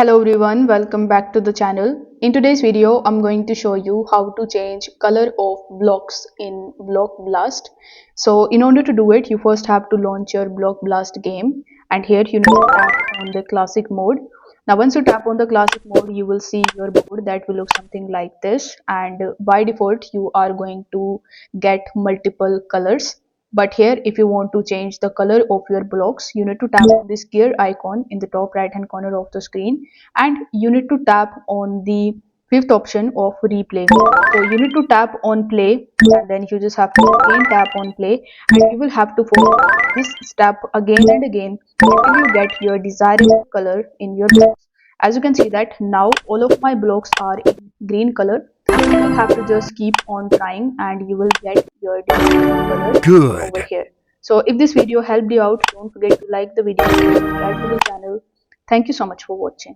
Hello everyone, welcome back to the channel. In today's video, I'm going to show you how to change color of blocks in Block Blast. So in order to do it, you first have to launch your Block Blast game, and here you need to tap on the classic mode. Now once you tap on the classic mode, you will see your board that will look something like this, and by default you are going to get multiple colors. But here, if you want to change the color of your blocks, you need to tap on this gear icon in the top right hand corner of the screen, and you need to tap on the fifth option of replay. So you need to tap on play, and then you just have to again tap on play, and you will have to follow this step again and again until you get your desirable color in your blocks. As you can see that now all of my blocks are in green color. You will have to just keep on trying and you will get your desirable color over Good. here. So if this video helped you out, don't forget to like the video and subscribe to the channel. Thank you so much for watching.